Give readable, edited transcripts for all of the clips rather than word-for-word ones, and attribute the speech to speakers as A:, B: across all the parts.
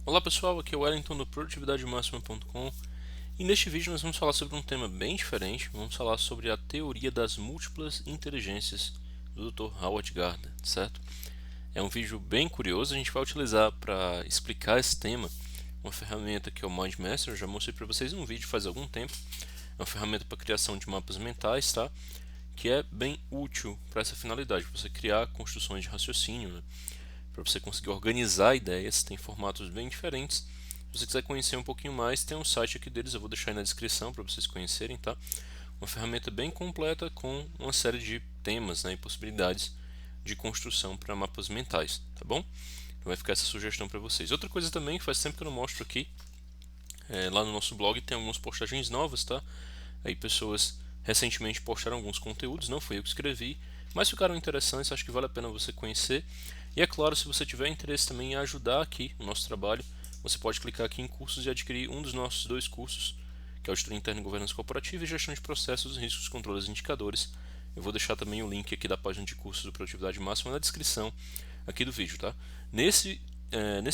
A: Olá pessoal, aqui é o Wellington do produtividademáxima.com e neste vídeo nós vamos falar sobre um tema bem diferente. Vamos falar sobre a teoria das múltiplas inteligências do Dr. Howard Gardner, certo? É um vídeo bem curioso, a gente vai utilizar para explicar esse tema uma ferramenta que é o MindMaster. Eu já mostrei para vocês em um vídeo faz algum tempo. É uma ferramenta para criação de mapas mentais, tá? Que é bem útil para essa finalidade, para você criar construções de raciocínio, né? Para você conseguir organizar ideias, tem formatos bem diferentes. Se você quiser conhecer um pouquinho mais, tem um site aqui deles, eu vou deixar aí na descrição para vocês conhecerem, tá? Uma ferramenta bem completa com uma série de temas, né, e possibilidades de construção para mapas mentais, tá bom? Então vai ficar essa sugestão para vocês. Outra coisa também que faz tempo que eu não mostro aqui, lá no nosso blog tem algumas postagens novas, tá? Aí pessoas recentemente postaram alguns conteúdos, não foi eu que escrevi, mas ficaram interessantes, acho que vale a pena você conhecer. E é claro, se você tiver interesse também em ajudar aqui o nosso trabalho, você pode clicar aqui em cursos e adquirir um dos nossos dois cursos, que é o Estudo Interno em Governança Corporativa e Gestão de Processos, Riscos, Controles e Indicadores. Eu vou deixar também o link aqui da página de cursos do Produtividade Máxima na descrição aqui do vídeo, tá? Nesse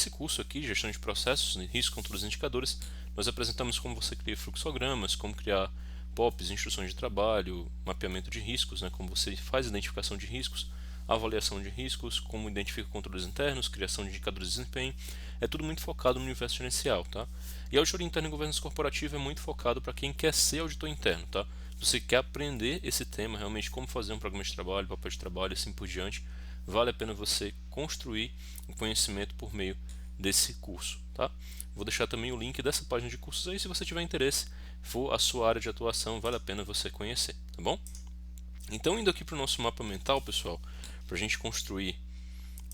A: curso aqui, Gestão de Processos, Riscos, Controles e Indicadores, nós apresentamos como você cria fluxogramas, como criar POPs, instruções de trabalho, mapeamento de riscos, né, como você faz identificação de riscos, avaliação de riscos, como identifica controles internos, criação de indicadores de desempenho. É tudo muito focado no universo gerencial, tá? E a auditoria interna em governança corporativa é muito focado para quem quer ser auditor interno, tá? Se você quer aprender esse tema, realmente como fazer um programa de trabalho, papel de trabalho e assim por diante, vale a pena você construir o conhecimento por meio desse curso, tá? Vou deixar também o link dessa página de cursos aí, se você tiver interesse, for a sua área de atuação, vale a pena você conhecer, tá bom? Então, indo aqui para o nosso mapa mental, pessoal, para a gente construir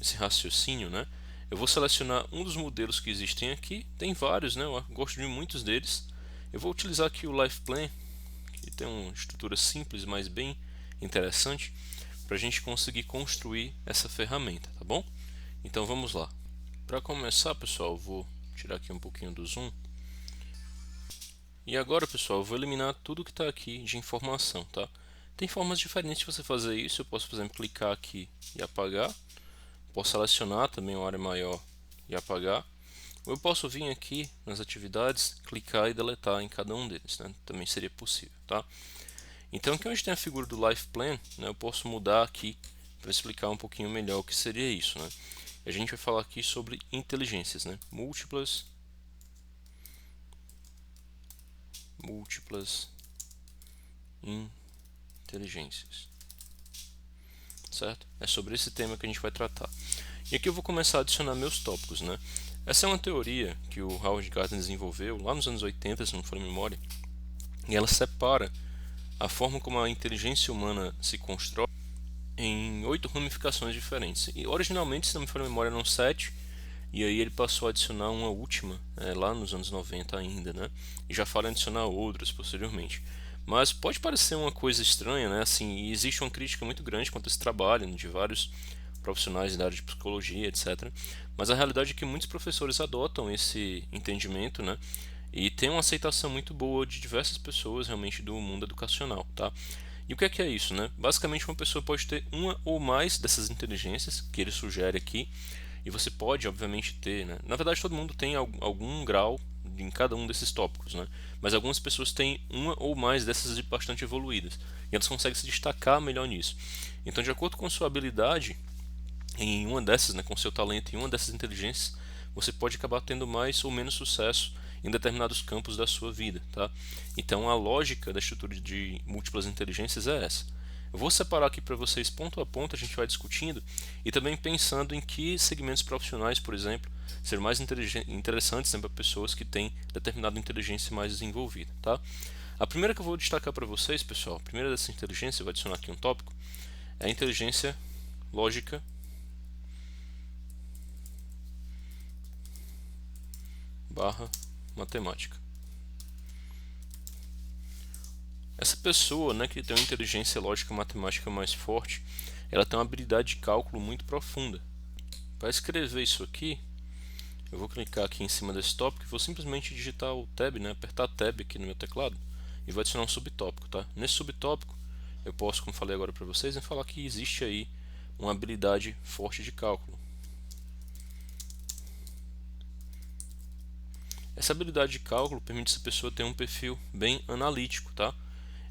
A: esse raciocínio, né? Eu vou selecionar um dos modelos que existem aqui, tem vários, né? Eu gosto de muitos deles. Eu vou utilizar aqui o Life Plan, que tem uma estrutura simples, mas bem interessante, para a gente conseguir construir essa ferramenta, tá bom? Então vamos lá. Para começar, pessoal, eu vou tirar aqui um pouquinho do zoom. E agora, pessoal, eu vou eliminar tudo que está aqui de informação, tá? Tem formas diferentes de você fazer isso. Eu posso, por exemplo, clicar aqui e apagar. Posso selecionar também uma área maior e apagar. Ou eu posso vir aqui nas atividades, clicar e deletar em cada um deles, né? Também seria possível, tá? Então aqui onde tem a figura do Life Plan, né, eu posso mudar aqui para explicar um pouquinho melhor o que seria isso, né? A gente vai falar aqui sobre inteligências, né? Múltiplas inteligências, certo? É sobre esse tema que a gente vai tratar. E aqui eu vou começar a adicionar meus tópicos, né? Essa é uma teoria que o Howard Gardner desenvolveu lá nos anos 80, se não me falha a memória, e ela separa a forma como a inteligência humana se constrói em 8 ramificações diferentes. E originalmente, se não me falha a memória, eram 7, e aí ele passou a adicionar uma última, lá nos anos 90 ainda, né? E já fala em adicionar outras posteriormente. Mas pode parecer uma coisa estranha, né? Assim, e existe uma crítica muito grande quanto a esse trabalho, né, de vários profissionais da área de psicologia, etc. Mas a realidade é que muitos professores adotam esse entendimento, né? E tem uma aceitação muito boa de diversas pessoas realmente do mundo educacional, tá? E o que é isso, né? Basicamente uma pessoa pode ter uma ou mais dessas inteligências que ele sugere aqui, e você pode, obviamente, ter, né? Na verdade, todo mundo tem algum grau em cada um desses tópicos, né? Mas algumas pessoas têm uma ou mais dessas bastante evoluídas, e elas conseguem se destacar melhor nisso. Então, de acordo com a sua habilidade em uma dessas, né, com seu talento em uma dessas inteligências, você pode acabar tendo mais ou menos sucesso em determinados campos da sua vida, tá? Então a lógica da estrutura de múltiplas inteligências é essa. Eu vou separar aqui para vocês ponto a ponto, a gente vai discutindo e também pensando em que segmentos profissionais, por exemplo, ser mais interessantes, né, para pessoas que têm determinada inteligência mais desenvolvida, tá? A primeira que eu vou destacar para vocês, pessoal, a primeira dessa inteligência, eu vou adicionar aqui um tópico, é a inteligência lógica barra matemática. Essa pessoa, né, que tem uma inteligência lógica matemática mais forte, ela tem uma habilidade de cálculo muito profunda. Para escrever isso aqui, eu vou clicar aqui em cima desse tópico e vou simplesmente digitar o tab, né, apertar tab aqui no meu teclado e vou adicionar um subtópico, tá? Nesse subtópico, eu posso, como falei agora para vocês, falar que existe aí uma habilidade forte de cálculo. Essa habilidade de cálculo permite essa pessoa ter um perfil bem analítico, tá?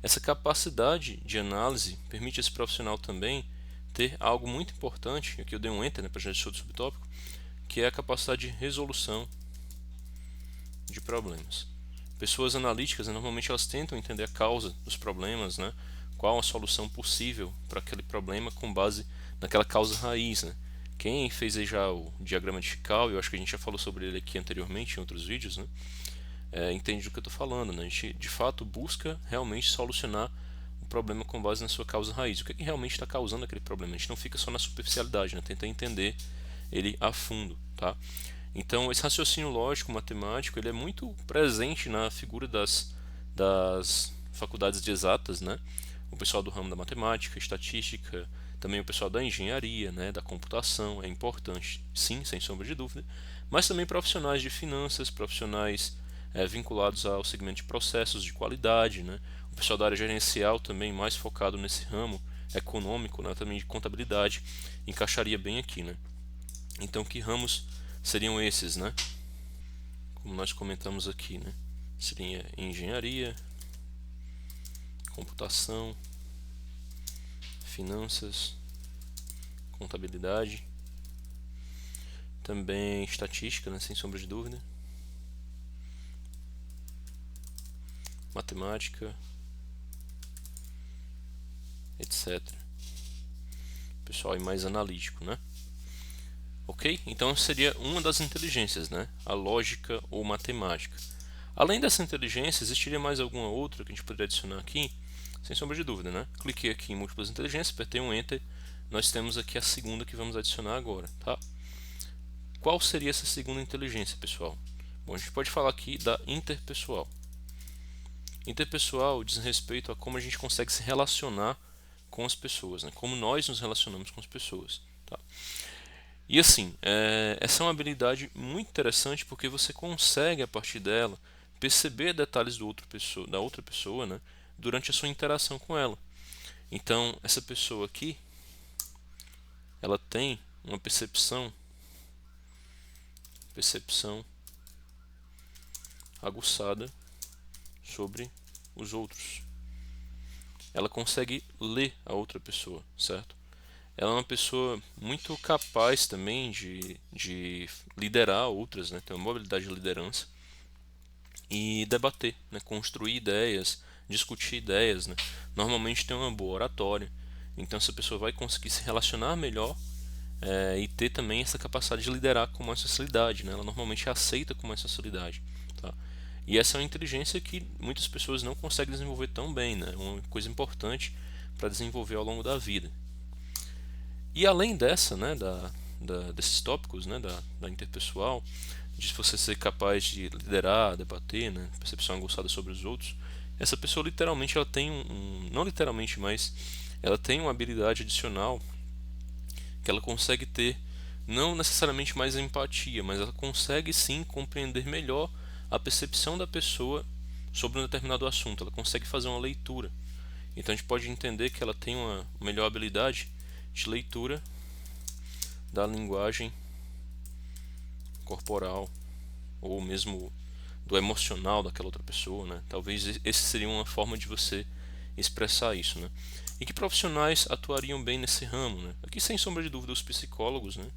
A: Essa capacidade de análise permite esse profissional também ter algo muito importante, aqui eu dei um enter, né, para já deixar o subtópico, que é a capacidade de resolução de problemas. Pessoas analíticas, né, normalmente elas tentam entender a causa dos problemas, né, qual a solução possível para aquele problema com base naquela causa raiz, né. Quem fez aí já o diagrama de Chicao, eu acho que a gente já falou sobre ele aqui anteriormente em outros vídeos, né, entende do que eu estou falando, né? A gente de fato busca realmente solucionar o problema com base na sua causa raiz. O que é que realmente está causando aquele problema? A gente não fica só na superficialidade, né? Tenta entender ele a fundo, tá? Então esse raciocínio lógico matemático ele é muito presente na figura das faculdades de exatas, né? O pessoal do ramo da matemática, estatística, também o pessoal da engenharia, né, da computação é importante, sim, sem sombra de dúvida, mas também profissionais de finanças, profissionais vinculados ao segmento de processos de qualidade, né, o pessoal da área gerencial também mais focado nesse ramo econômico, né, também de contabilidade, encaixaria bem aqui, né. Então, que ramos seriam esses, né? Como nós comentamos aqui, né? Seria engenharia, computação, finanças, contabilidade, também estatística, né? Sem sombra de dúvida, matemática, etc. Pessoal, é mais analítico, né? Ok? Então seria uma das inteligências, né? A lógica ou matemática. Além dessa inteligência, existiria mais alguma outra que a gente poderia adicionar aqui? Sem sombra de dúvida, né? Cliquei aqui em múltiplas inteligências, apertei um Enter, nós temos aqui a segunda que vamos adicionar agora, tá? Qual seria essa segunda inteligência, pessoal? Bom, a gente pode falar aqui da interpessoal. Interpessoal diz respeito a como a gente consegue se relacionar com as pessoas, né? Como nós nos relacionamos com as pessoas, tá? E assim, essa é uma habilidade muito interessante porque você consegue a partir dela perceber detalhes da outra pessoa, né, durante a sua interação com ela. Então, essa pessoa aqui, ela tem uma percepção aguçada sobre os outros. Ela consegue ler a outra pessoa, certo? Ela é uma pessoa muito capaz também de liderar outras, né? Tem uma boa habilidade de liderança e debater, né? Construir ideias, discutir ideias, né? Normalmente tem uma boa oratória, então essa pessoa vai conseguir se relacionar melhor e ter também essa capacidade de liderar com mais facilidade, né? Ela normalmente aceita com mais facilidade, tá? E essa é uma inteligência que muitas pessoas não conseguem desenvolver tão bem, né? Uma coisa importante para desenvolver ao longo da vida. E além dessa, né, desses tópicos, né, da interpessoal, de você ser capaz de liderar, debater, né, percepção aguçada sobre os outros, essa pessoa literalmente ela tem não literalmente, mas ela tem uma habilidade adicional que ela consegue ter, não necessariamente mais empatia, mas ela consegue sim compreender melhor a percepção da pessoa sobre um determinado assunto, ela consegue fazer uma leitura. Então a gente pode entender que ela tem uma melhor habilidade de leitura da linguagem corporal ou mesmo do emocional daquela outra pessoa, né? Talvez esse seria uma forma de você expressar isso, né? E que profissionais atuariam bem nesse ramo, né? Aqui sem sombra de dúvida os psicólogos, né?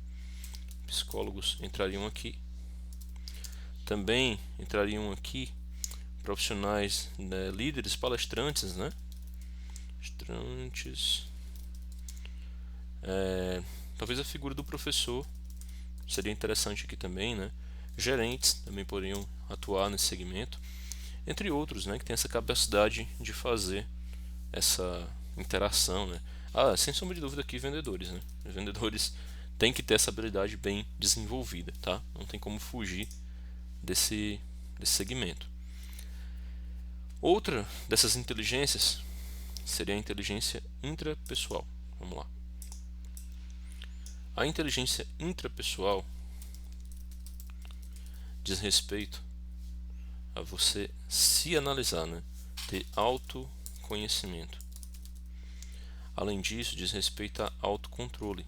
A: Psicólogos entrariam aqui. Também entrariam aqui profissionais, né, líderes, palestrantes, né? Palestrantes. Talvez a figura do professor seria interessante aqui também, né? Gerentes também poderiam atuar nesse segmento, entre outros, né, que tem essa capacidade de fazer essa interação, né? Sem sombra de dúvida aqui vendedores, né? Os vendedores têm que ter essa habilidade bem desenvolvida, tá? Não tem como fugir desse segmento. Outra dessas inteligências seria a inteligência intrapessoal. Vamos lá. A inteligência intrapessoal diz respeito a você se analisar, né? Ter autoconhecimento. Além disso, diz respeito a autocontrole.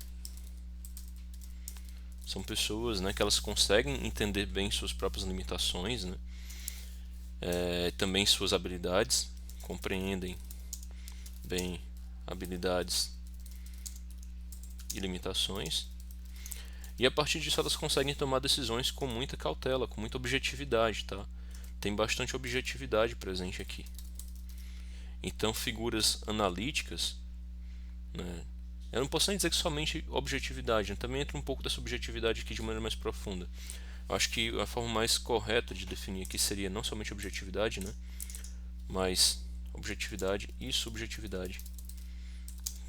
A: São pessoas, né, que elas conseguem entender bem suas próprias limitações, né, também suas habilidades, compreendem bem habilidades e limitações, e a partir disso elas conseguem tomar decisões com muita cautela, com muita objetividade, tá? Tem bastante objetividade presente aqui. Então, figuras analíticas, né, eu não posso nem dizer que somente objetividade, né, também entra um pouco dessa objetividade aqui de maneira mais profunda. Eu acho que a forma mais correta de definir aqui seria não somente objetividade, né, mas objetividade e subjetividade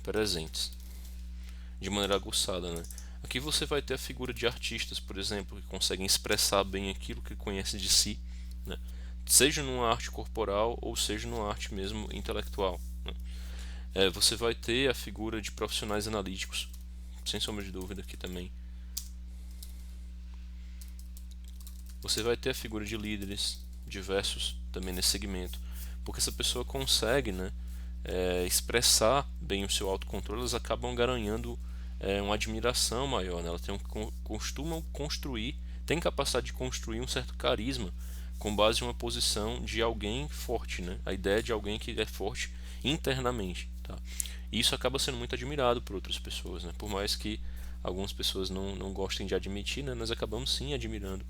A: presentes de maneira aguçada, né? Aqui você vai ter a figura de artistas, por exemplo, que conseguem expressar bem aquilo que conhece de si, né? Seja numa arte corporal ou seja numa arte mesmo intelectual, né? Você vai ter a figura de profissionais analíticos, sem sombra de dúvida aqui também. Você vai ter a figura de líderes diversos também nesse segmento, porque essa pessoa consegue, né, expressar bem o seu autocontrole, elas acabam garanhando uma admiração maior, né? Elas costumam construir, têm capacidade de construir um certo carisma com base em uma posição de alguém forte, né? A ideia de alguém que é forte internamente, tá? E isso acaba sendo muito admirado por outras pessoas, né? Por mais que algumas pessoas não gostem de admitir, né? Nós acabamos sim admirando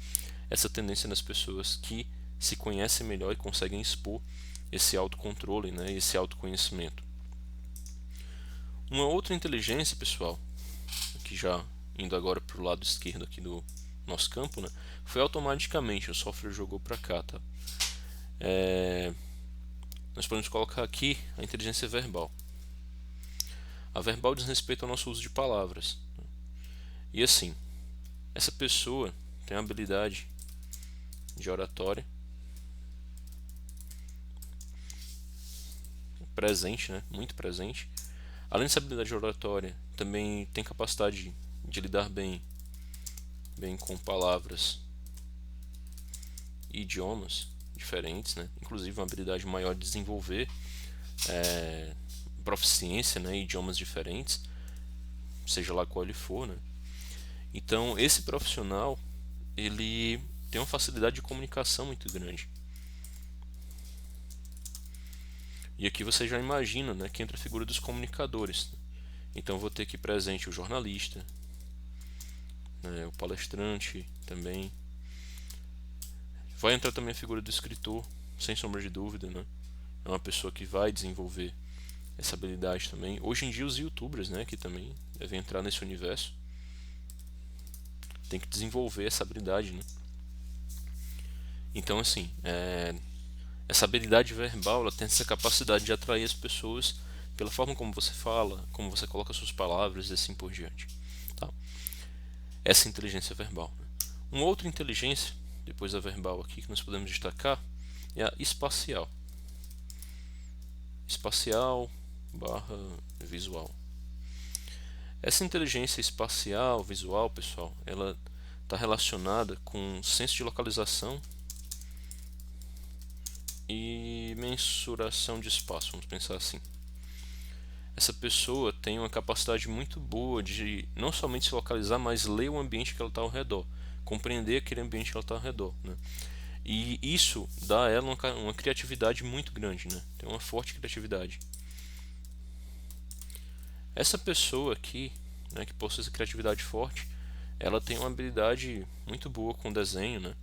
A: essa tendência nas pessoas que se conhecem melhor e conseguem expor esse autocontrole, né? Esse autoconhecimento. Uma outra inteligência, pessoal, que já indo agora para o lado esquerdo aqui do nosso campo, né, foi automaticamente, o software jogou para cá, tá? Nós podemos colocar aqui a inteligência verbal. A verbal diz respeito ao nosso uso de palavras, né? E assim, essa pessoa tem a habilidade de oratória presente, né, muito presente. Além dessa habilidade oratória, também tem capacidade de lidar bem com palavras e idiomas diferentes, né? Inclusive uma habilidade maior de desenvolver proficiência, né, em idiomas diferentes, seja lá qual ele for, né? Então, esse profissional, ele tem uma facilidade de comunicação muito grande. E aqui você já imagina, né, que entra a figura dos comunicadores. Então, vou ter aqui presente o jornalista, né, o palestrante também. Vai entrar também a figura do escritor, sem sombra de dúvida, né? É uma pessoa que vai desenvolver essa habilidade também. Hoje em dia os youtubers, né, que também devem entrar nesse universo, tem que desenvolver essa habilidade, né? Então assim, essa habilidade verbal, ela tem essa capacidade de atrair as pessoas pela forma como você fala, como você coloca suas palavras e assim por diante, tá? Essa inteligência verbal, né? Uma outra inteligência, depois da verbal aqui, que nós podemos destacar, é a espacial. Espacial barra visual. Essa inteligência espacial, visual, pessoal, ela está relacionada com senso de localização e mensuração de espaço, vamos pensar assim. Essa pessoa tem uma capacidade muito boa de não somente se localizar, mas ler o ambiente que ela está ao redor, compreender aquele ambiente que ela está ao redor, né? E isso dá a ela uma criatividade muito grande, né? Tem uma forte criatividade. Essa pessoa aqui, né, que possui essa criatividade forte, ela tem uma habilidade muito boa com desenho, né?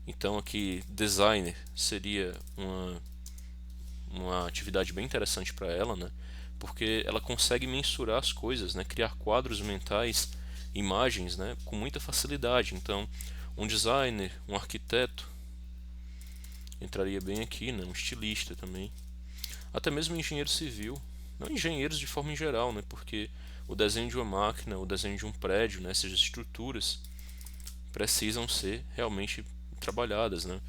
A: Então aqui designer seria uma atividade bem interessante para ela, né? Porque ela consegue mensurar as coisas, né? Criar quadros mentais, imagens, né? Com muita facilidade. Então um designer, um arquiteto entraria bem aqui, né? Um estilista também, até mesmo um engenheiro civil, não engenheiros de forma em geral, né? Porque o desenho de uma máquina, o desenho de um prédio, né? Essas estruturas precisam ser realmente trabalhadas, né?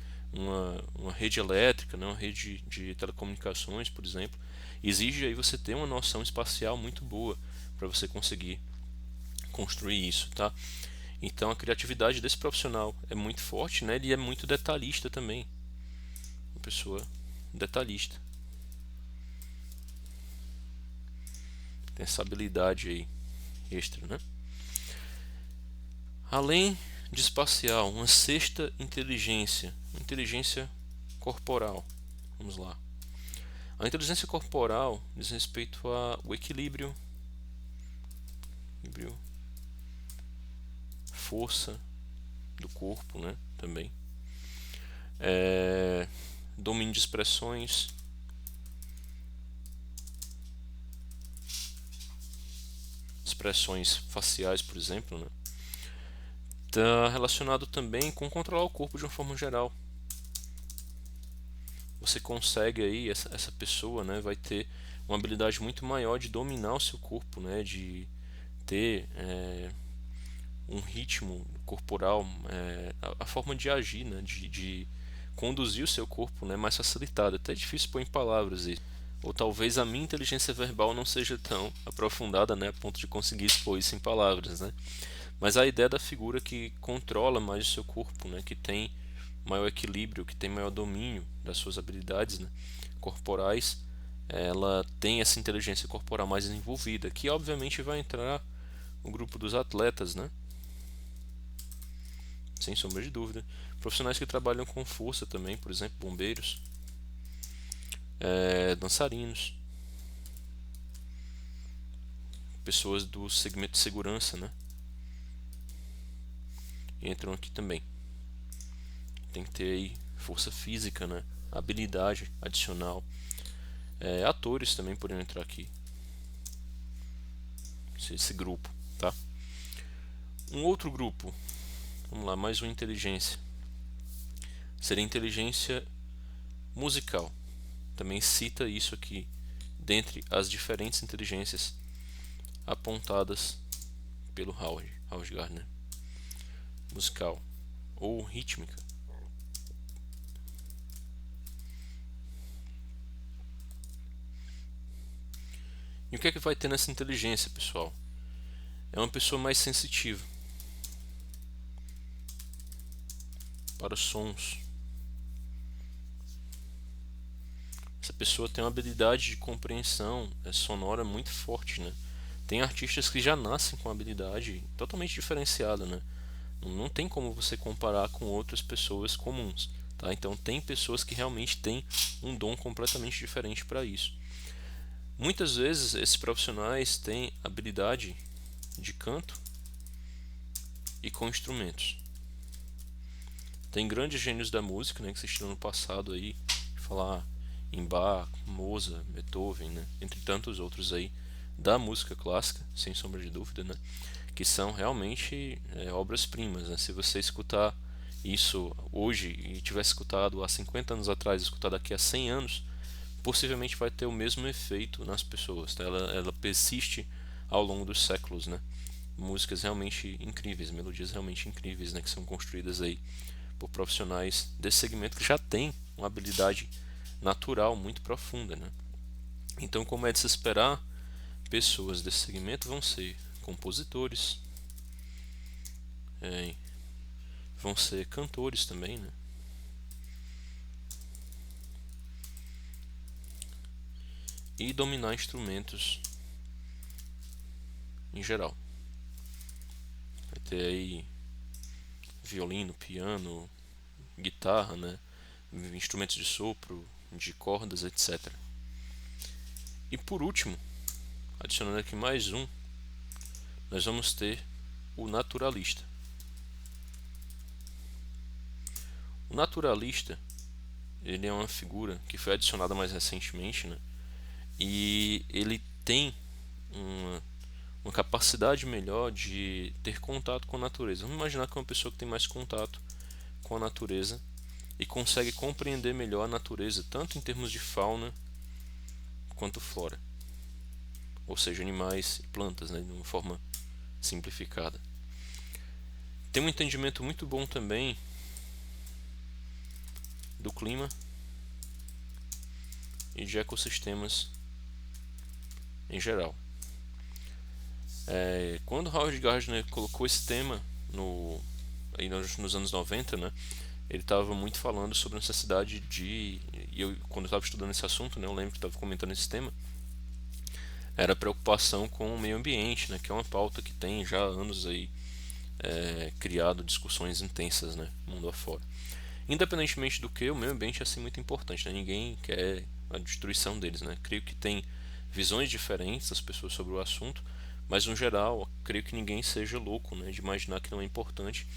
A: Uma rede elétrica, né? Uma rede de telecomunicações, por exemplo, exige aí você ter uma noção espacial muito boa para você conseguir construir isso, tá? Então a criatividade desse profissional é muito forte, né? Ele é muito detalhista também, uma pessoa detalhista, tem essa habilidade aí extra, né? Além de espacial, uma sexta inteligência, inteligência corporal. Vamos lá. A inteligência corporal diz respeito ao equilíbrio, força do corpo, né? Também. Domínio de expressões, faciais, por exemplo, né? Está relacionado também com controlar o corpo de uma forma geral. Você consegue aí, essa pessoa, né, vai ter uma habilidade muito maior de dominar o seu corpo, né, de ter um ritmo corporal, a forma de agir, né, de conduzir o seu corpo, né, mais facilitado. Até é difícil pôr em palavras isso. Ou talvez a minha inteligência verbal não seja tão aprofundada, né, a ponto de conseguir expor isso em palavras, né. Mas a ideia da figura que controla mais o seu corpo, né, que tem maior equilíbrio, que tem maior domínio das suas habilidades, né, corporais, ela tem essa inteligência corporal mais desenvolvida, que obviamente vai entrar no grupo dos atletas, né, sem sombra de dúvida. Profissionais que trabalham com força também, por exemplo, bombeiros, dançarinos, pessoas do segmento de segurança, né, entram aqui também. Tem que ter aí força física, né, habilidade adicional. Atores também poderiam entrar aqui, esse grupo, tá? Um outro grupo, vamos lá, mais uma inteligência, seria inteligência musical. Também cita isso aqui dentre as diferentes inteligências apontadas pelo Howard Gardner. Musical ou rítmica. E o que é que vai ter nessa inteligência, pessoal? É uma pessoa mais sensitiva para os sons. Essa pessoa tem uma habilidade de compreensão sonora muito forte, né? Tem artistas que já nascem com uma habilidade totalmente diferenciada, né? Não tem como você comparar com outras pessoas comuns, tá? Então tem pessoas que realmente têm um dom completamente diferente para isso. Muitas vezes esses profissionais têm habilidade de canto e com instrumentos. Tem grandes gênios da música, né, que assistiram no passado aí, falar em Bach, Mozart, Beethoven, né, entre tantos outros aí da música clássica, sem sombra de dúvida, né, que são realmente obras-primas, né? Se você escutar isso hoje e tivesse escutado há 50 anos atrás, escutar daqui a 100 anos, possivelmente vai ter o mesmo efeito nas pessoas, tá? Ela persiste ao longo dos séculos, né? Músicas realmente incríveis, melodias realmente incríveis, né? Que são construídas aí por profissionais desse segmento que já tem uma habilidade natural muito profunda, né? Então, como é de se esperar, pessoas desse segmento vão ser compositores, vão ser cantores também, né? E dominar instrumentos em geral. Vai ter aí violino, piano, guitarra, né? Instrumentos de sopro, de cordas, etc. E por último, adicionando aqui mais um, nós vamos ter o naturalista. O naturalista, ele é uma figura que foi adicionada mais recentemente, né? E ele tem uma capacidade melhor de ter contato com a natureza. Vamos imaginar que é uma pessoa que tem mais contato com a natureza e consegue compreender melhor a natureza, tanto em termos de fauna quanto flora, ou seja, animais e plantas, né, de uma forma simplificada. Tem um entendimento muito bom também do clima e de ecossistemas em geral. Quando Howard Gardner colocou esse tema aí nos anos 90, né, ele estava muito falando sobre a necessidade de, e quando eu estava estudando esse assunto, né, eu lembro que estava comentando esse tema, era a preocupação com o meio ambiente, né, que é uma pauta que tem já há anos aí criado discussões intensas, né, mundo afora. Independentemente do que, o meio ambiente é assim muito importante, né? Ninguém quer a destruição deles, né? Creio que tem visões diferentes das pessoas sobre o assunto, mas no geral, creio que ninguém seja louco, né, de imaginar que não é importante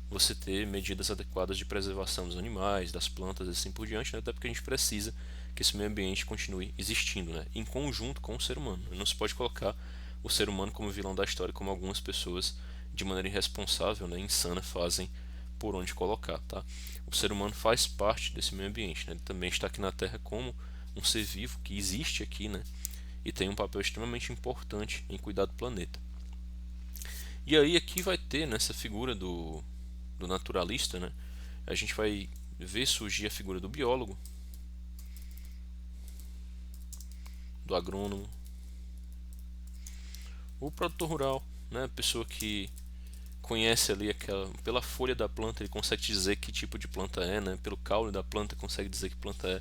A: você ter medidas adequadas de preservação dos animais, das plantas e assim por diante, né? Até porque a gente precisa que esse meio ambiente continue existindo, né, em conjunto com o ser humano. Não se pode colocar o ser humano como vilão da história, como algumas pessoas de maneira irresponsável, né, insana, fazem por onde colocar, tá? O ser humano faz parte desse meio ambiente, né? Ele também está aqui na Terra como um ser vivo que existe aqui, né? E tem um papel extremamente importante em cuidar do planeta. E aí aqui vai ter nessa figura do naturalista, né? A gente vai ver surgir a figura do biólogo, do agrônomo, o produtor rural, né? A pessoa que conhece ali aquela, pela folha da planta ele consegue dizer que tipo de planta é, né? Pelo caule da planta consegue dizer que planta é,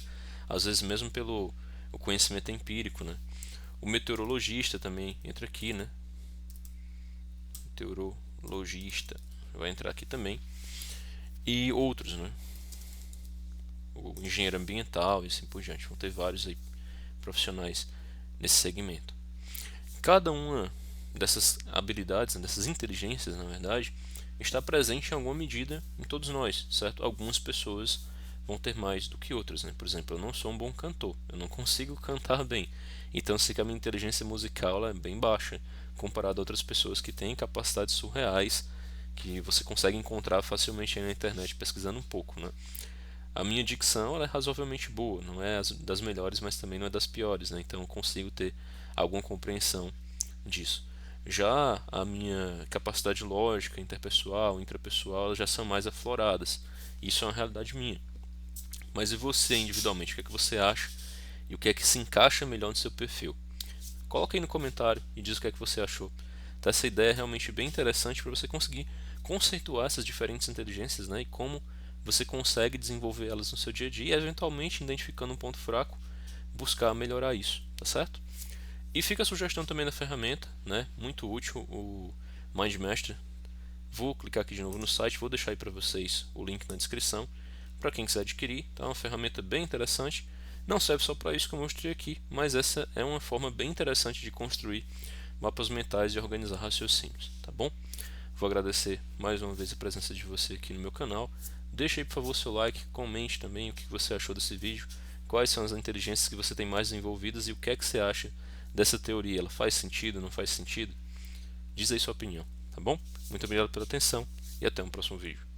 A: às vezes mesmo pelo o conhecimento empírico, né? O meteorologista também entra aqui, né? Meteorologista vai entrar aqui também e outros, né? O engenheiro ambiental e assim por diante. Vão ter vários aí profissionais nesse segmento. Cada uma dessas habilidades, dessas inteligências, na verdade, está presente em alguma medida em todos nós, certo? Algumas pessoas vão ter mais do que outras, né? Por exemplo, eu não sou um bom cantor, eu não consigo cantar bem. Então, sei que a minha inteligência musical é bem baixa comparado a outras pessoas que têm capacidades surreais que você consegue encontrar facilmente aí na internet pesquisando um pouco, né? A minha dicção ela é razoavelmente boa, não é das melhores, mas também não é das piores, né? Então eu consigo ter alguma compreensão disso. Já a minha capacidade lógica, interpessoal, intrapessoal, já são mais afloradas. Isso é uma realidade minha. Mas e você individualmente? O que é que você acha? E o que é que se encaixa melhor no seu perfil? Coloca aí no comentário e diz o que é que você achou. Tá, essa ideia é realmente bem interessante para você conseguir conceituar essas diferentes inteligências, né, e como você consegue desenvolver elas no seu dia a dia e eventualmente identificando um ponto fraco, buscar melhorar isso, tá certo? E fica a sugestão também da ferramenta, né, muito útil, o MindMaster. Vou clicar aqui de novo no site, vou deixar aí para vocês o link na descrição para quem quiser adquirir. Tá? É uma ferramenta bem interessante. Não serve só para isso que eu mostrei aqui, mas essa é uma forma bem interessante de construir mapas mentais e organizar raciocínios, tá bom? Vou agradecer mais uma vez a presença de você aqui no meu canal. Deixa aí por favor seu like, comente também o que você achou desse vídeo, quais são as inteligências que você tem mais envolvidas e o que é que você acha dessa teoria. Ela faz sentido, não faz sentido? Diz aí sua opinião, tá bom? Muito obrigado pela atenção e até um próximo vídeo.